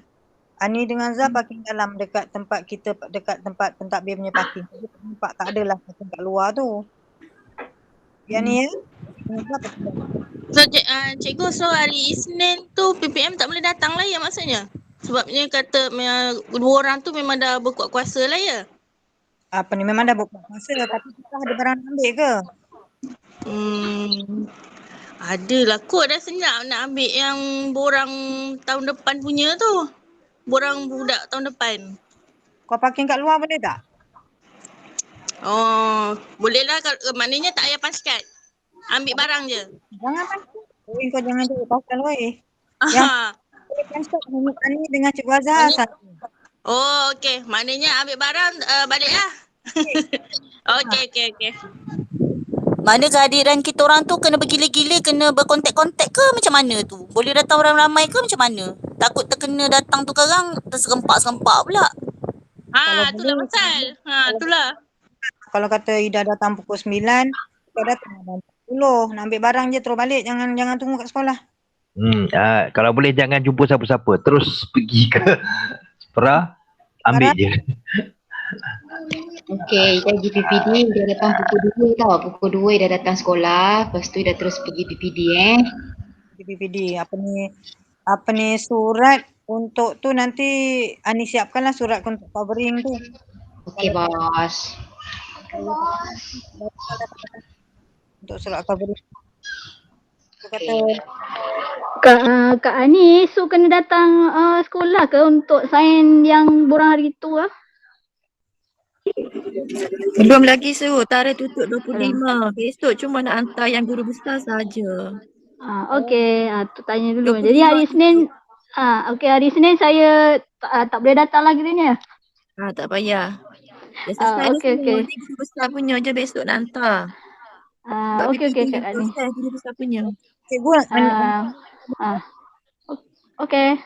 A: Ani dengan Zah parking dalam dekat tempat kita, dekat tempat pentadbir punya parking. Jadi tak nampak, tak adalah parking kat luar tu. Yang ni ya.
F: So cikgu, so hari Isnin tu PPM tak boleh datang lah ya maksudnya? Sebabnya kata 2 orang tu memang dah berkuat kuasa lah ya?
A: Memang dah berkuat kuasa, tapi kita ada barang nak ambil ke?
F: Adalah kot, dah senyap nak ambil yang borang tahun depan punya tu. Borang budak tahun depan.
A: Kau parking kat luar boleh tak?
F: Oh, boleh lah, maknanya tak payah paskat. Ambil barang je.
A: Jangan paskat. Kau jangan duduk pasal weh. Yang boleh paskat Ani dengan Cikgu Azhar.
F: Oh, okey. Maknanya ambil barang balik lah. Okey.
D: Mana kehadiran kita orang tu kena bergila-gila, kena berkontak-kontak ke macam mana tu? Boleh datang orang ramai ke macam mana? Takut terkena datang tu sekarang terserempak-serempak pula.
F: Itulah pasal. Itulah.
A: Kalau kata Ida datang pukul 9, kau datang pukul 10. Nak ambil barang je terus balik. Jangan tunggu kat sekolah.
B: Kalau boleh jangan jumpa siapa-siapa. Terus pergi ke Spra, ambil je.
G: Okey, dia pergi PPD, dia datang pukul 2 tau. Pukul 2 dia datang sekolah, lepas tu dia terus pergi PPD
A: PPD. Apa ni surat untuk tu nanti Ani siapkanlah surat untuk covering tu.
G: Okey, bos.
A: Untuk surat covering. Aku kata
C: Kak Ani, so kena datang sekolah ke untuk sign yang borang hari tu lah?
H: Belum lagi suruh, tarikh tutup 25. Besok cuma nak hantar yang guru besar saja.
C: Okey, tu tanya dulu. Jadi hari Senin, hari Senin saya tak boleh datang lagi ni ya?
H: Tak payah. Dah selesai
C: Okey.
H: Nanti guru besar punya je besok nak hantar.
C: Okey Kak Ani.
H: Selesai guru besar punya.
A: Cikgu
C: Okey.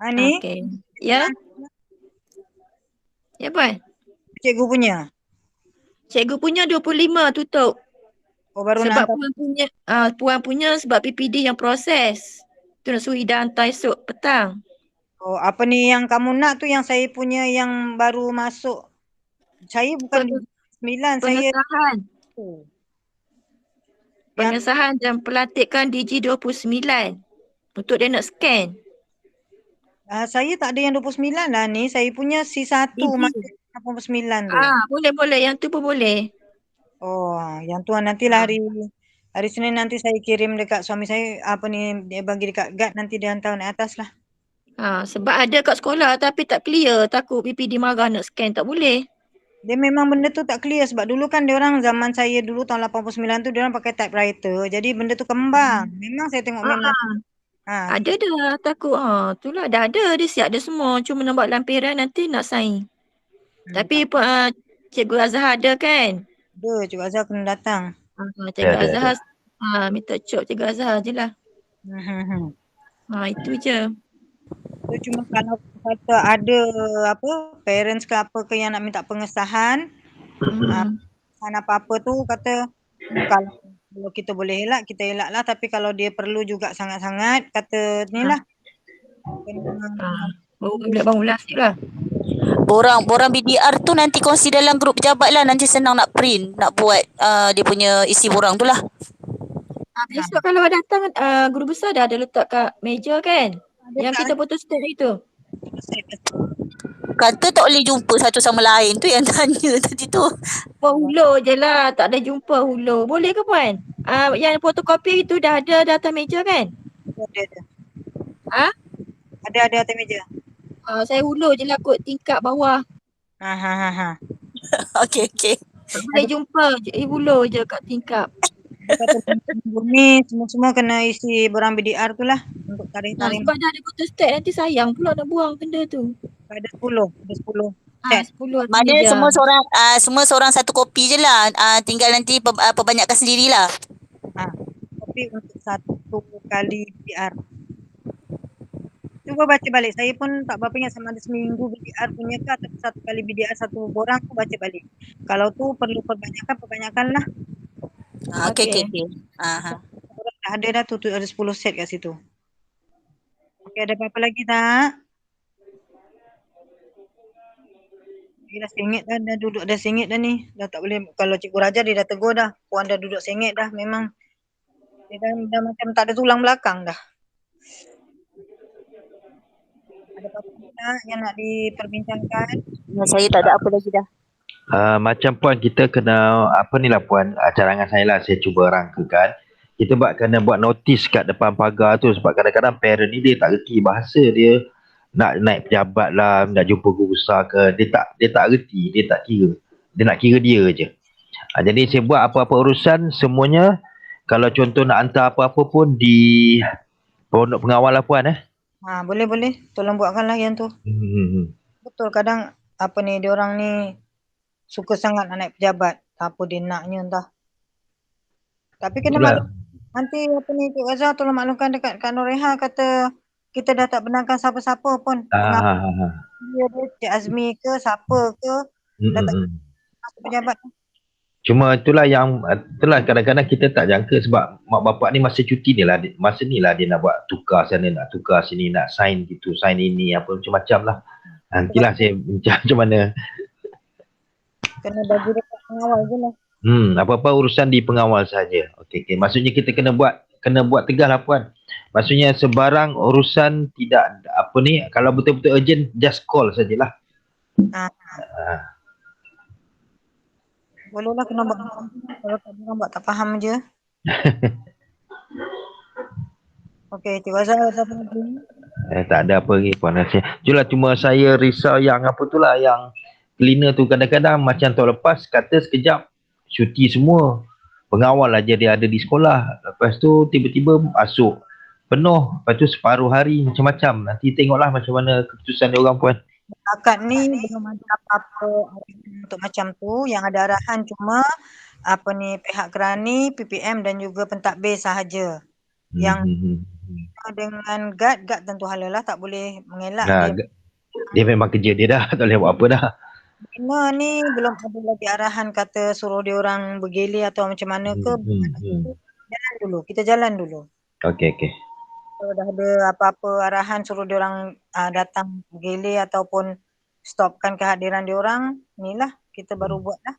A: Ani?
H: Okey. Ya? Ya, Puan?
A: Cikgu punya?
H: Cikgu punya 25 tutup.
A: Baru
H: sebab
A: nak
H: puan punya sebab PPD yang proses. Tu nak suruh Ida hantar esok petang.
A: Apa ni yang kamu nak tu yang saya punya yang baru masuk. Saya bukan 9, saya
H: pengesahan dan pelantikan DG29 untuk dia nak scan.
A: Saya tak ada yang 29 lah ni. Saya punya C1 masih 89 tu.
H: Boleh. Yang tu pun boleh.
A: Yang tu nantilah hari Senin nanti saya kirim dekat suami saya. Dia bagi dekat guard, nanti dia hantar naik atas lah.
H: Sebab ada kat sekolah tapi tak clear. Takut PPD marah nak scan, tak boleh.
A: Dia memang benda tu tak clear sebab dulu kan dia orang zaman saya dulu tahun 89 tu dia orang pakai typewriter. Jadi benda tu kembang. Memang saya tengok memang.
H: Ada dah takut. Itulah dah ada, dia siap dah semua. Cuma nak buat lampiran nanti nak sign. Tapi Cikgu Azhar ada kan?
A: Ada, Cikgu Azhar kena datang.
H: Cikgu Azhar minta cop Cikgu Azhar je lah. Itu je.
A: So, cuma kalau kata ada parents ke apa ke yang nak minta pengesahan, apa-apa tu kata kalau kita boleh elak, kita elak lah. Tapi kalau dia perlu juga sangat-sangat, kata ni lah.
H: Bangun nasib lah.
D: Borang BDR tu nanti kongsi dalam grup pejabat lah. Nanti senang nak print, nak buat dia punya isi borang tu lah.
H: Besok kalau datang guru besar dah ada letak kat meja kan? Yang kita photostat itu.
D: Kata tak boleh jumpa satu sama lain tu yang tanya tadi tu.
H: Hulur je lah, tak ada jumpa hulur. Boleh ke Puan? Yang fotokopi itu dah ada di atas meja kan?
A: Ada.
H: Ha?
A: Ada atas meja.
H: Saya hulur je lah kot tingkat bawah.
A: Ha.
D: Okey.
H: Tak boleh jumpa je, hulur je kat tingkap.
A: Bumi semua kena isi borang BDR tu lah untuk tarikh-tarikh.
H: Sebab dah ada photostat nanti sayang pula nak buang benda tu.
A: Ada 10 set.
H: 10 atas
D: Mana
H: meja.
D: semua seorang satu kopi je lah. Tinggal nanti perbanyakkan sendirilah.
A: Kopi untuk 1 kali BDR. Cuba baca balik. Saya pun tak berapa ingat sama ada seminggu BDR punya ke atau 1 kali BDR 1 borang tu baca balik. Kalau tu perlu perbanyakkan lah.
D: Okey.
A: Ada dah tu ada 10 set kat situ. Okey, ada apa-apa lagi tak? Dia dah sengit dah duduk dah sengit dah ni. Dah tak boleh, kalau Cikgu Raja dia dah tegur dah. Puan dah duduk sengit dah, memang dia dah macam tak ada tulang belakang dah. Ada apa-apa tak yang nak diperbincangkan?
D: Saya tak ada apa lagi dah.
B: Macam Puan kita kena ni lah Puan, cadangan saya lah saya cuba rangkakan. Kita kena buat notis kat depan pagar tu sebab kadang-kadang parent ni dia tak reti bahasa dia. Nak naik pejabat lah, nak jumpa guru besar ke, dia tak reti, dia tak kira. Dia nak kira dia je. Jadi saya buat apa-apa urusan semuanya, kalau contoh nak hantar apa-apa pun di pondok pengawal lah Puan
A: Boleh. Tolong buatkanlah yang tu. Betul, kadang diorang ni suka sangat nak naik pejabat. Apa dia naknya entah. Tapi kena maklum. Nanti Cik Razah tolong maklumkan dekat Kak Noreha kata kita dah tak benarkan siapa-siapa pun. Dia Cik Azmi ke siapa ke. Dah tak masuk pejabat.
B: Cuma itulah kadang-kadang kita tak jangka sebab mak bapak ni masa cuti ni lah. Masa ni lah dia nak buat tukar sana, nak tukar sini, nak sign gitu, sign ini, apa macam-macam lah. Nantilah saya macam mana.
A: Kena bagi dekat pengawal je lah.
B: Apa-apa urusan di pengawal saja. Okey. Maksudnya kita kena buat tegas lah Puan. Maksudnya sebarang urusan tidak kalau betul-betul urgent just call sajalah.
A: Boleh lah kena buat. Kalau tak buat tak faham je. Okey, Cik Razah ada apa lagi?
B: Tak ada apa lagi Puan. Cuma saya risau yang yang cleaner tu kadang-kadang macam tahun lepas kata sekejap cuti semua. Pengawal aja dia ada di sekolah. Lepas tu tiba-tiba masuk penuh. Lepas tu separuh hari macam-macam. Nanti tengoklah macam mana keputusan dia orang Puan.
A: Akad ni belum ada apa-apa untuk macam tu. Yang ada arahan cuma pihak kerani, PPM dan juga pentadbir sahaja. Yang dengan guard tentu halalah tak boleh mengelak.
B: Dia memang kerja dia dah. Tak boleh buat apa dah.
A: Bina ni belum ada lagi arahan kata suruh dia orang bergelir atau macam mana ke. Jalan dulu. Kita jalan dulu.
B: Okey.
A: Kalau dah ada apa-apa arahan suruh dia orang datang bergelir ataupun stopkan kehadiran dia orang, inilah kita baru buat lah.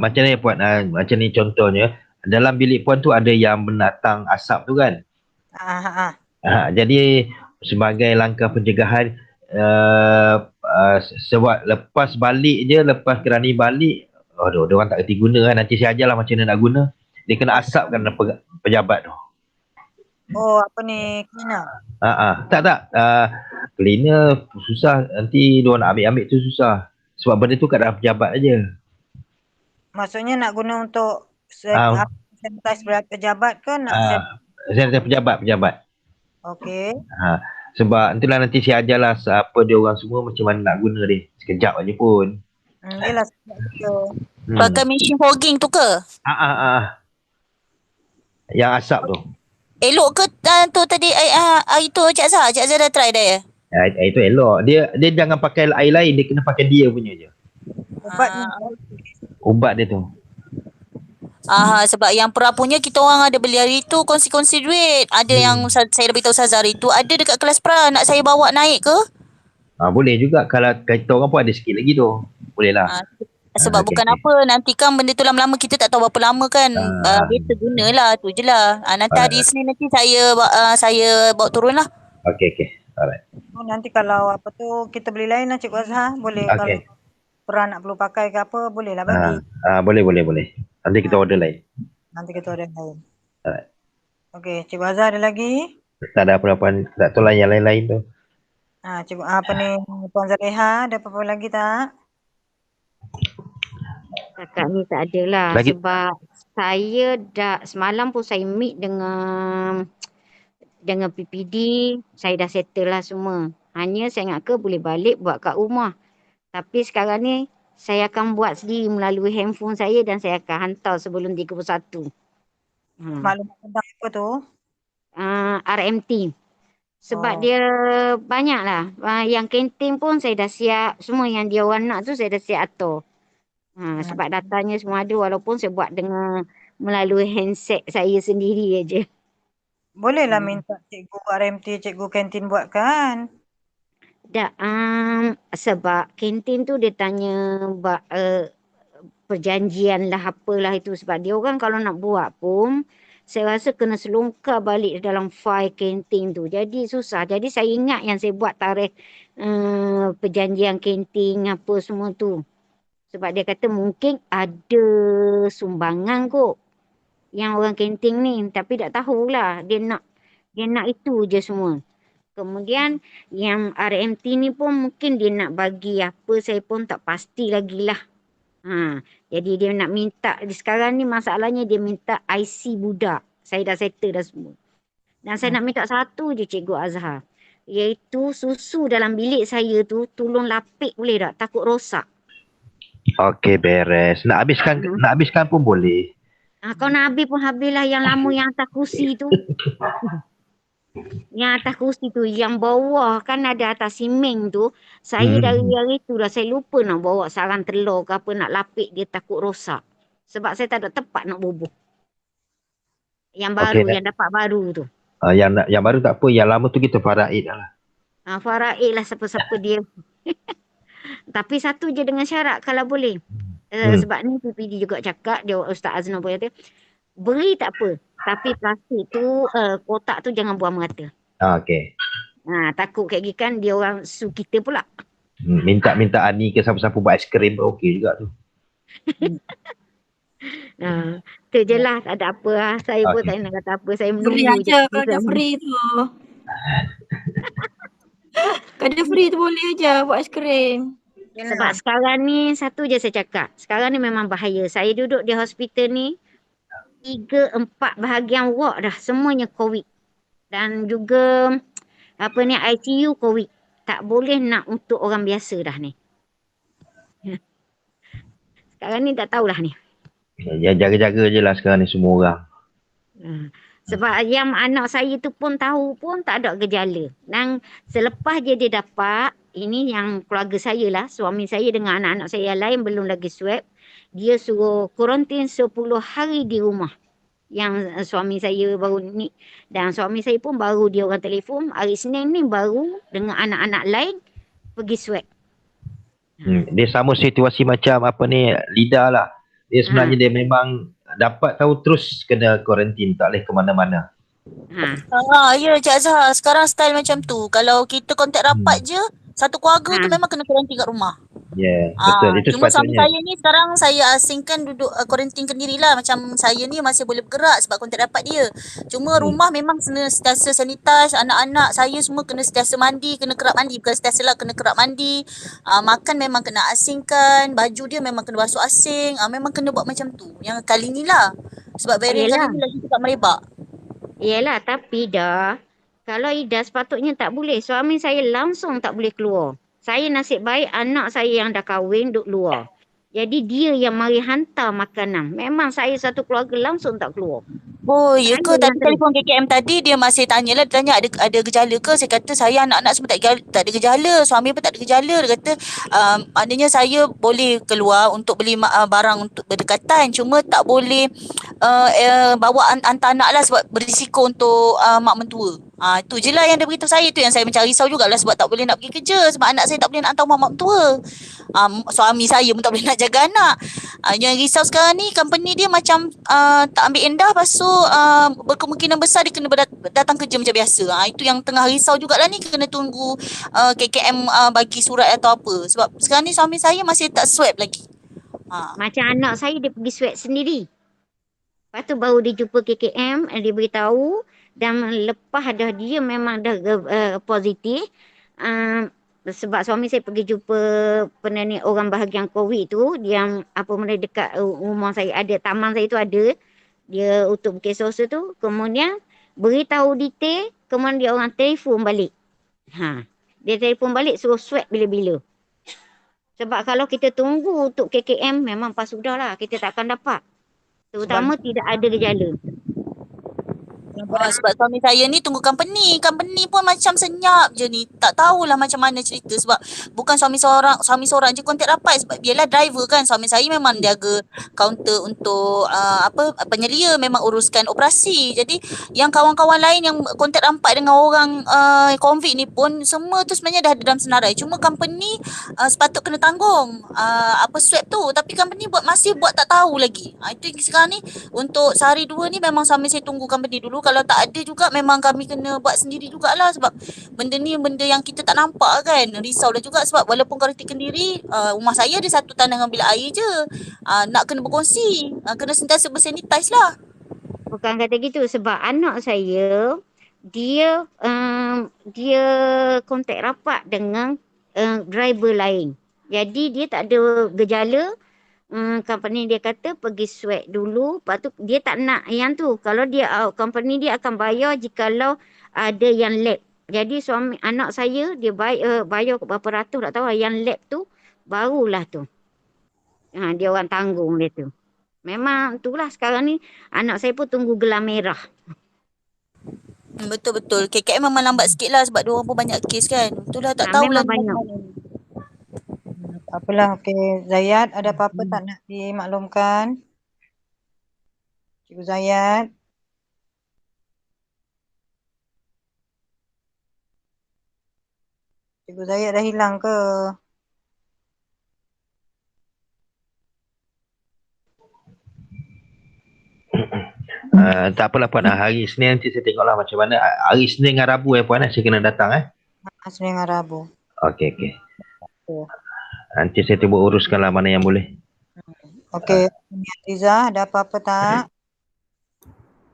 B: Macam ni Puan, macam ni contohnya, dalam bilik Puan tu ada yang binatang asap tu kan? Jadi sebagai langkah pencegahan, sebab lepas kerani balik, dia orang tak kerti guna kan, nanti saya ajarlah macam mana nak guna. Dia kena asapkan pejabat tu.
A: Cleaner?
B: Tak. Cleaner susah, nanti dia nak ambil tu susah. Sebab benda tu kat dalam pejabat aja.
A: Maksudnya nak guna untuk sanitize pejabat ke nak
B: sanitize pejabat.
A: Okey.
B: Sebab nanti saya ajarlah apa dia orang semua macam mana nak guna dia. Sekejap aja pun.
A: Yelah sekejap.
D: Pakai mesin fogging tu ke?
B: Yang asap tu.
D: Elok ke tu tadi itu Cik Azhar dah try dah ya?
B: Itu elok. Dia jangan pakai air lain, dia kena pakai dia punya je. Ubat dia tu.
D: Sebab yang pra punya kita orang ada beli hari tu kongsi-kongsi duit. Ada yang saya dah beritahu Ustazah hari tu, ada dekat kelas pra, nak saya bawa naik ke?
B: Boleh juga kalau kita orang pun ada sikit lagi tu. Boleh lah.
D: Sebab
B: Okey,
D: bukan
B: okey.
D: apa, nanti kan benda tu lama-lama kita tak tahu berapa lama kan. Better gunalah, tu je lah. Nanti hari Isnin nanti saya bawa turun lah.
B: Okey, okey. Alright.
A: Oh, nanti kalau apa tu kita beli lain lah Cikgu Azhar. Boleh kalau
B: Okey.
A: peranak perlu pakai ke apa, boleh lah bagi.
B: Boleh. Nanti kita order lain.
A: Nanti kita order lain.
B: Alright.
A: Okey, Cikgu Azhar ada lagi?
B: Tak ada apa-apa, tak tahu lah yang lain-lain tu.
A: Cikgu apa ni Puan Zaleha ada apa-apa lagi tak?
I: Setakat ni tak ada lah
B: Lagi-
I: sebab saya dah semalam pun saya meet dengan PPD, saya dah settle lah semua. Hanya saya ingat boleh balik buat kat rumah. Tapi sekarang ni saya akan buat sendiri melalui handphone saya dan saya akan hantar sebelum 31.
A: Maklumat tentang apa tu?
I: RMT. Sebab dia banyak lah. Yang kantin pun saya dah siap. Semua yang dia orang nak tu saya dah siap atur. Sebab datanya semua ada walaupun saya buat dengan melalui handset saya sendiri aja.
A: Bolehlah minta cikgu RMT, cikgu kantin buatkan.
I: Tak, sebab kantin tu dia tanya perjanjian lah apalah itu. Sebab dia orang kalau nak buat pun saya rasa kena selongkar balik dalam file kantin tu. Jadi susah. Jadi saya ingat yang saya buat tarikh perjanjian kantin apa semua tu. Sebab dia kata mungkin ada sumbangan kot yang orang kantin ni. Tapi tak tahulah. Dia nak itu je semua. Kemudian yang RMT ni pun mungkin dia nak bagi apa saya pun tak pasti lagi lah. Jadi dia nak minta, sekarang ni masalahnya dia minta IC budak. Saya dah settle dah semua. Dan saya nak minta satu je Cikgu Azhar. Iaitu susu dalam bilik saya tu tolong lapik boleh tak? Takut rosak.
B: Okey, beres. Nak habiskan pun boleh.
I: Kau nak habis pun habislah yang lama yang atas kursi tu. Yang atas kursi tu, yang bawah kan ada atas simeng tu. Saya dari hari tu dah saya lupa nak bawa sarang telur ke apa nak lapik dia takut rosak. Sebab saya tak ada tempat nak bubuh. Yang baru, yang dapat baru tu.
B: Yang baru tak apa, yang lama tu kita faraid lah.
I: Faraid lah siapa-siapa dia. Tapi satu je dengan syarat kalau boleh. Sebab ni PPD juga cakap, dia Ustaz Azna pun kata, beri tak apa. Tapi plastik tu, kotak tu jangan buang merata.
B: Okey.
I: Takut kayak gini kan dia orang su kita pula.
B: Minta Ani ke siapa-siapa buat aiskrim pun okey juga tu.
I: Tu je lah, tak ada apa lah. Saya pun tak nak kata apa. Saya menunggu
H: Free aja kalau dah free tu. Kalau dah free tu boleh aja buat aiskrim.
I: Sebab sekarang ni satu je saya cakap. Sekarang ni memang bahaya. Saya duduk di hospital ni 3-4 bahagian ward dah semuanya COVID. Dan juga ICU COVID. Tak boleh nak untuk orang biasa dah ni. Sekarang ni tak tahulah ni.
B: Ya, jaga-jaga je lah sekarang ni semua orang.
I: Sebab yang anak saya tu pun tahu pun tak ada gejala. Dan selepas dia dapat, ini yang keluarga saya lah, suami saya dengan anak-anak saya yang lain belum lagi swab. Dia suruh kuarantin 10 hari di rumah. Yang suami saya baru ni. Dan suami saya pun baru dia orang telefon. Hari Senin ni baru dengan anak-anak lain pergi swab.
B: Dia sama situasi macam Lida lah. Dia sebenarnya dia memang dapat tahu terus kena kuarantin, tak boleh ke mana-mana.
D: Ya Cik Azhar, sekarang style macam tu. Kalau kita kontak rapat je, satu keluarga tu memang kena kuarantin kat rumah.
B: Ya, betul. Itu
D: Cuma suami
B: sepatutnya.
D: saya ni sekarang saya asingkan duduk kuarantin sendiri lah. Macam saya ni masih boleh bergerak sebab kontak rapat dia. Cuma rumah memang kena sentiasa sanitize. Anak-anak saya semua kena sentiasa mandi, kena kerap mandi. Bukan sentiasa lah, kena kerap mandi. Makan memang kena asingkan. Baju dia memang kena basuh asing. Memang kena buat macam tu. Yang kali ni lah. Sebab varian kali ni lagi tak merebak.
I: Yelah, tapi dah. Kalau Ida sepatutnya tak boleh. Suami saya langsung tak boleh keluar. Saya nasib baik anak saya yang dah kahwin duduk luar. Jadi dia yang mari hantar makanan. Memang saya satu keluarga langsung tak keluar.
D: Oh, ya ke? Tadi telefon KKM tadi dia masih tanyalah, dia tanya ada gejala ke? Saya kata saya anak-anak semua tak ada gejala. Suami pun tak ada gejala. Dia kata maknanya saya boleh keluar untuk beli barang untuk berdekatan. Cuma tak boleh bawa hantar anak lah sebab berisiko untuk mak mentua. Itu je lah yang dia beritahu saya. Tu yang saya macam risau jugalah sebab tak boleh nak pergi kerja. Sebab anak saya tak boleh nak hantar mak tua. Suami saya pun tak boleh nak jaga anak. Yang risau sekarang ni company dia macam tak ambil endah. Lepas tu berkemungkinan besar dia kena datang kerja macam biasa. Itu yang tengah risau jugalah ni. Kena tunggu KKM bagi surat atau apa. Sebab sekarang ni suami saya masih tak swab lagi.
I: Macam anak saya dia pergi swab sendiri. Lepas tu baru dia jumpa KKM, dia beritahu dan lepas dah dia memang dah positif. Sebab suami saya pergi jumpa penani orang bahagian COVID tu, yang apa mana dekat rumah saya ada, taman saya tu ada. Dia untuk kes sosial tu, kemudian beritahu detail, kemudian dia orang telefon balik. Dia telefon balik suruh swab bila-bila. Sebab kalau kita tunggu untuk KKM memang pas sudah lah, kita tak akan dapat. Terutama tidak ada gejala.
D: Sebab suami saya ni tunggu company. Company pun macam senyap je ni. Tak tahulah macam mana cerita. Sebab bukan suami seorang je kontak rapat. Sebab dia lah driver kan. Suami saya memang jaga kaunter untuk penyelia. Memang uruskan operasi. Jadi yang kawan-kawan lain yang kontak rapat dengan orang COVID ni pun semua tu sebenarnya dah ada dalam senarai. Cuma company sepatut kena tanggung swab tu. Tapi company masih buat tak tahu lagi. Itu sekarang ni untuk sehari dua ni memang suami saya tunggu company dulu. Kalau tak ada juga memang kami kena buat sendiri jugalah sebab benda ni benda yang kita tak nampak kan. Risaulah juga sebab walaupun kuarantin Kendiri, rumah saya ada satu tanah dengan bilik air je. Nak kena berkongsi, kena sentiasa bersanitize lah.
I: Bukan kata gitu sebab anak saya dia kontak rapat dengan driver lain. Jadi dia tak ada gejala. Company dia kata pergi swab dulu, lepas tu dia tak nak yang tu. Kalau dia company dia akan bayar jikalau ada yang lab. Jadi suami anak saya dia bayar berapa ratus tak tahu, yang lab tu barulah tu. Dia orang tanggung dia tu. Memang itulah sekarang ni anak saya pun tunggu gelar merah.
D: Betul-betul. KKM memang lambat sikit lah sebab diorang pun banyak kes kan. Itulah tak tahulah.
I: Memang banyak.
A: Apalah, okey. Zayat, ada apa-apa tak nak dimaklumkan? Cikgu Zayat. Cikgu Zayat dah hilang ke?
B: Tak apalah Puan. Hari Senin nanti saya tengoklah macam mana. Hari Senin dengan Rabu Puan, saya kena datang
A: Senin dengan Rabu.
B: Okey. Nanti saya cuba uruskanlah mana yang boleh.
A: Okey, Riza, ada apa-apa tak?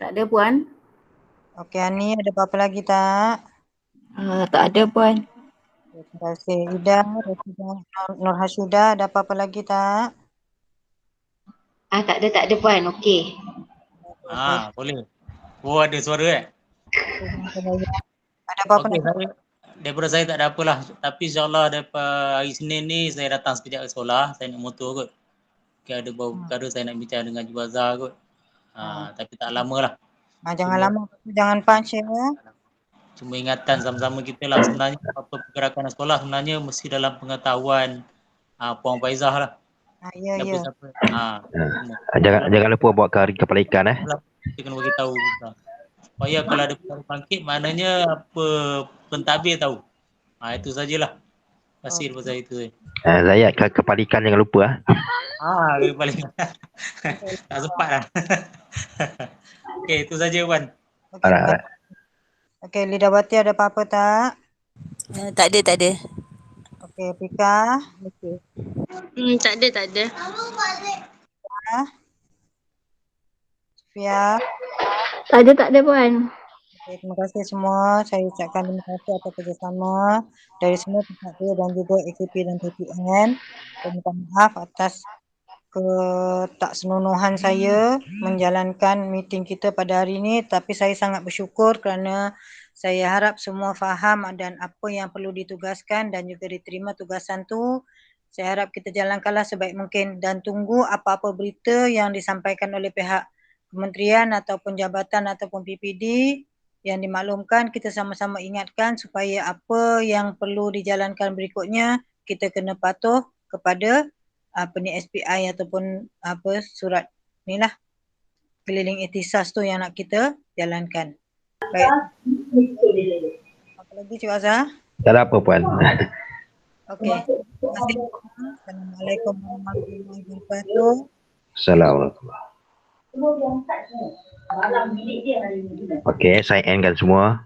E: Tak ada Puan.
A: Okey, Ani, ada apa-apa lagi tak?
H: Tak ada Puan.
A: Terima kasih. Ida, Nur Hasyidah, ada apa-apa lagi tak?
G: Tak ada Puan. Okey.
J: Boleh. Ada suara
A: Ada apa-apa
J: okay,
A: nak?
J: Daripada saya tak ada apalah. Tapi insyaAllah daripada hari Senin ni saya datang sekejap ke sekolah. Saya naik motor kot. Ada beberapa perkara saya nak bincang dengan Cikgu Azhar kot. Tapi tak lama lah.
A: Jangan lama, jangan punch ya.
J: Cuma ingatan sama-sama kita lah. Sebenarnya apa pergerakan sekolah sebenarnya mesti dalam pengetahuan Puan Faizah lah.
A: Ya.
B: Jangan lupa bawa ke kepala ikan
J: Kita kena beritahu kita. Supaya kalau ada perkara bangkit maknanya apa pentadbir tahu. Itu sajalah. Terima kasih daripada saya itu.
B: Zayat ke kepala ikan jangan lupa
J: Kepala ikan. Tak sempat lah. Okey, itu saja Puan.
A: Okey, Lidawati ada apa-apa tak?
D: Tak ada.
A: Okey, Pika.
F: Tak ada.
A: Sofia.
C: Tak ada Puan.
A: Okay, terima kasih semua. Saya ucapkan terima kasih atas kerjasama dari semua pihak dan juga AKP dan PPM. Saya minta maaf atas ketaksenonohan saya menjalankan meeting kita pada hari ini, tapi saya sangat bersyukur kerana saya harap semua faham dan apa yang perlu ditugaskan dan juga diterima tugasan tu. Saya harap kita jalankanlah sebaik mungkin dan tunggu apa-apa berita yang disampaikan oleh pihak kementerian ataupun jabatan ataupun PPD yang dimaklumkan. Kita sama-sama ingatkan supaya apa yang perlu dijalankan berikutnya kita kena patuh kepada SPI ataupun surat inilah keliling ihtisas tu yang nak kita jalankan. Baik. Apa lagi Cik Azhar?
B: Tak ada apa puan.
A: Okey. Terima kasih. Assalamualaikum warahmatullahi wabarakatuh.
B: Assalamualaikum. Okey, saya endkan semua.